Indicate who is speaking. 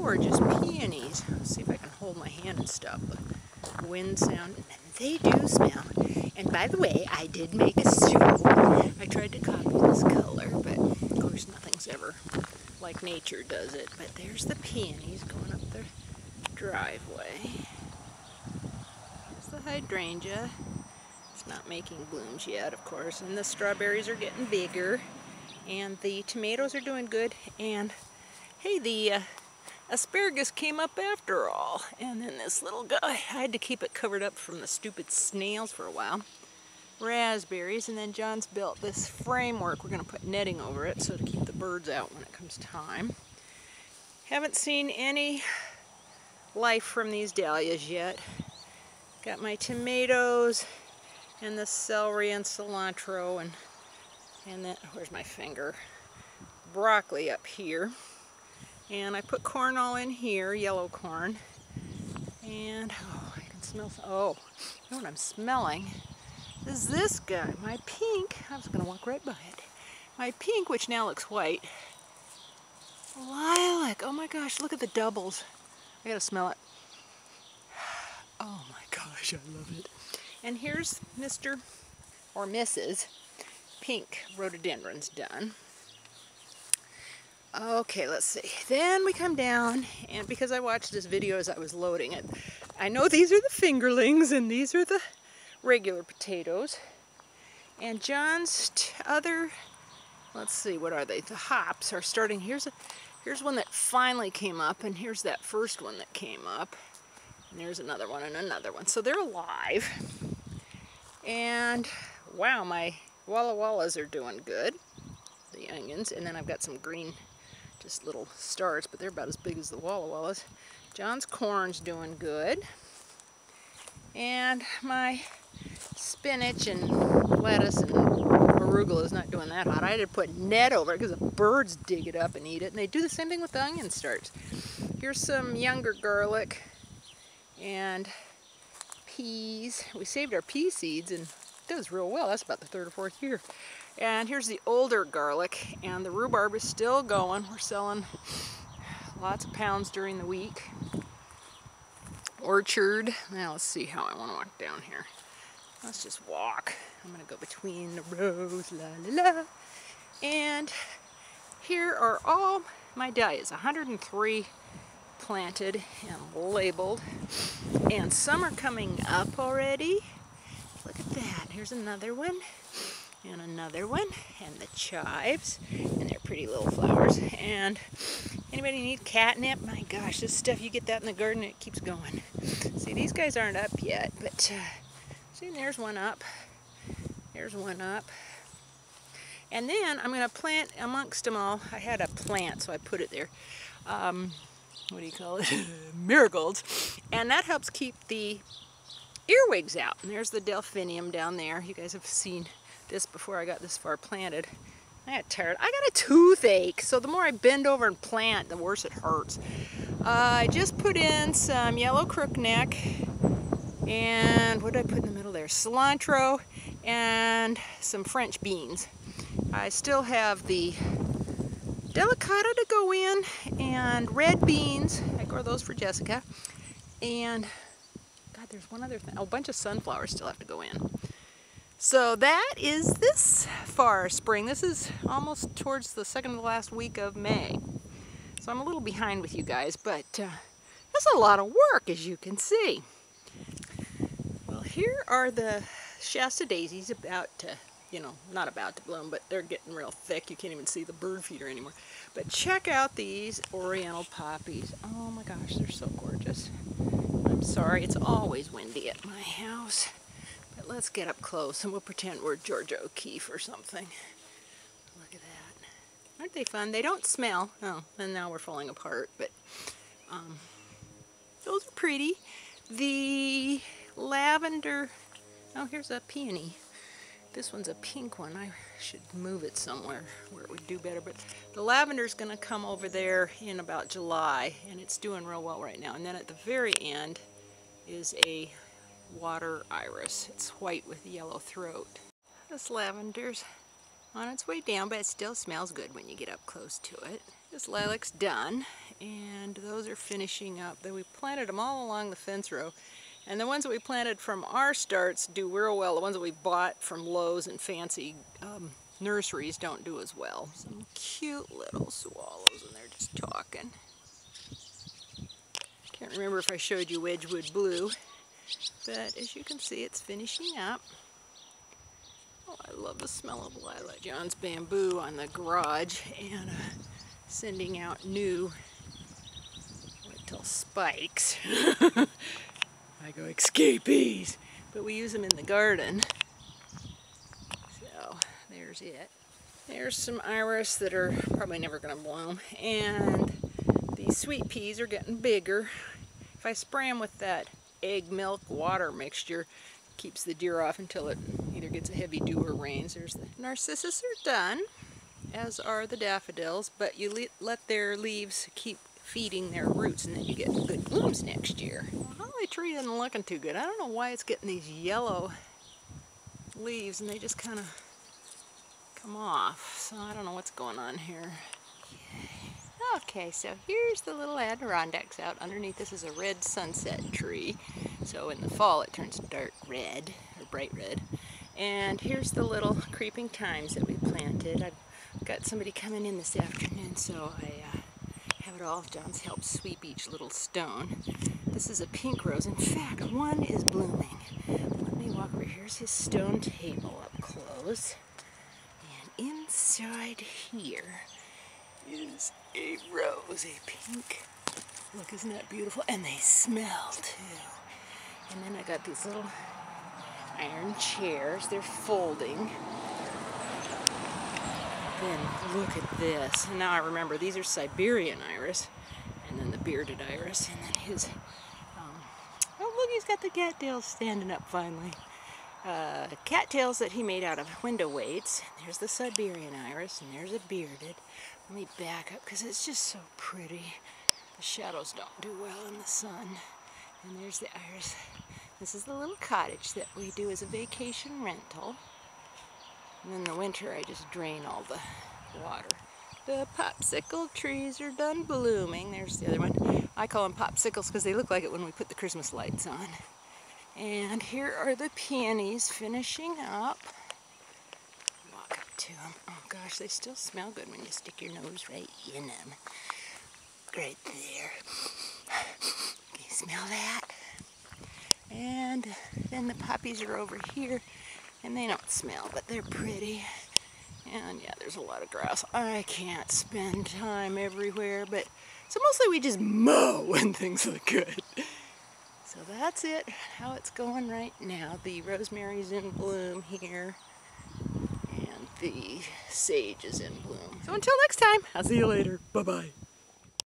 Speaker 1: gorgeous peonies. Let's see if I can hold my hand and stop the wind sound. And they do smell. And by the way, I did make a stew. I tried to copy this color, but of course nothing's ever like nature does it. But there's the peonies going up the driveway. There's the hydrangea. It's not making blooms yet, of course. And the strawberries are getting bigger. And the tomatoes are doing good. And hey, the asparagus came up after all. And then this little guy, I had to keep it covered up from the stupid snails for a while. Raspberries, and then John's built this framework. We're going to put netting over it so to keep the birds out when it comes time. Haven't seen any life from these dahlias yet. Got my tomatoes and the celery and cilantro and then, where's my finger? Broccoli up here. And I put corn all in here, yellow corn. And, oh, I can smell, oh, you know what I'm smelling? Is this guy, my pink. I was going to walk right by it. My pink, which now looks white. Lilac. Oh my gosh, look at the doubles. I gotta smell it. Oh my gosh, I love it. And here's Mr. or Mrs. Pink rhododendrons done. Okay, let's see. Then we come down, and because I watched this video as I was loading it, I know these are the fingerlings and these are the regular potatoes. And John's other, let's see, what are they? The hops are starting. Here's one that finally came up, and here's that first one that came up. And there's another one and another one. So they're alive. And wow, my Walla Wallas are doing good. The onions. And then I've got some green, just little stars, but they're about as big as the Walla Wallas. John's corn's doing good. And my spinach and lettuce and arugula is not doing that hot. I had to put net over it because the birds dig it up and eat it. And they do the same thing with the onion starts. Here's some younger garlic and peas. We saved our pea seeds and it does real well. That's about the third or fourth year. And here's the older garlic, and the rhubarb is still going. We're selling lots of pounds during the week. Orchard. Now let's see how I want to walk down here. Let's just walk. I'm going to go between the rows, la la la. And here are all my dahlias, 103 planted and labeled. And some are coming up already. Look at that. Here's another one. And another one. And the chives. And they're pretty little flowers. And anybody need catnip? My gosh, this stuff, you get that in the garden and it keeps going. See, these guys aren't up yet, but see, there's one up. There's one up. And then I'm going to plant amongst them all. I had a plant, so I put it there. What do you call it? Marigolds. And that helps keep the earwigs out. And there's the delphinium down there. You guys have seen this before I got this far planted. I got tired. I got a toothache, so the more I bend over and plant, the worse it hurts. I just put in some yellow crookneck, and what did I put in the middle there? Cilantro and some French beans. I still have the delicata to go in, and red beans. I grow those for Jessica. And, God, there's one other thing. Oh, a bunch of sunflowers still have to go in. So that is this far spring. This is almost towards the second to last week of May. So I'm a little behind with you guys, but that's a lot of work, as you can see. Well, here are the Shasta daisies about to, you know, not about to bloom, but they're getting real thick. You can't even see the bird feeder anymore. But check out these oriental poppies. Oh my gosh, they're so gorgeous. I'm sorry, it's always windy at my house. But let's get up close and we'll pretend we're Georgia O'Keeffe or something. Look at that. Aren't they fun? They don't smell. Oh, and now we're falling apart, but those are pretty. The lavender, oh, here's a peony. This one's a pink one. I should move it somewhere where it would do better, but the lavender's going to come over there in about July, and it's doing real well right now. And then at the very end is a water iris. It's white with yellow throat. This lavender's on its way down, but it still smells good when you get up close to it. This lilac's done, and those are finishing up. We planted them all along the fence row, and the ones that we planted from our starts do real well. The ones that we bought from Lowe's and fancy nurseries don't do as well. Some cute little swallows, and they're just talking. Can't remember if I showed you Wedgwood Blue, but as you can see, it's finishing up. Oh, I love the smell of Lilac John's bamboo on the garage, and sending out new little spikes. I go, escapees! But we use them in the garden. So, there's it. There's some iris that are probably never going to bloom, and these sweet peas are getting bigger. If I spray them with that egg milk water mixture, it keeps the deer off until it either gets a heavy dew or rains. There's the narcissus are done, as are the daffodils, but you let their leaves keep feeding their roots, and then you get good blooms next year. The holly tree isn't looking too good. I don't know why it's getting these yellow leaves, and they just kind of come off. So I don't know what's going on here. Okay, so here's the little Adirondacks out underneath. This is a red sunset tree. So in the fall it turns dark red, or bright red. And here's the little creeping thymes that we planted. I've got somebody coming in this afternoon, so I have it all. John's helped sweep each little stone. This is a pink rose. In fact, one is blooming. Let me walk over. Here's his stone table up close. And inside here is a rose, a pink. Look, isn't that beautiful? And they smell too. And then I got these little iron chairs. They're folding. Then look at this. And now I remember these are Siberian iris, and then the bearded iris, and then his. Oh, look, he's got the cattails standing up finally. Cattails that he made out of window weights. There's the Siberian iris, and there's a bearded. Let me back up because it's just so pretty. The shadows don't do well in the sun. And there's the iris. This is the little cottage that we do as a vacation rental. And in the winter I just drain all the water. The popsicle trees are done blooming. There's the other one. I call them popsicles because they look like it when we put the Christmas lights on. And here are the peonies finishing up. Walk up to them. Oh gosh, they still smell good when you stick your nose right in them. Right there. Can you smell that? And then the poppies are over here, and they don't smell, but they're pretty. And yeah, there's a lot of grass. I can't spend time everywhere, but so mostly we just mow when things look good. So that's it, how it's going right now. The rosemary's in bloom here, and the sage is in bloom. So until next time, I'll see you later. Bye-bye.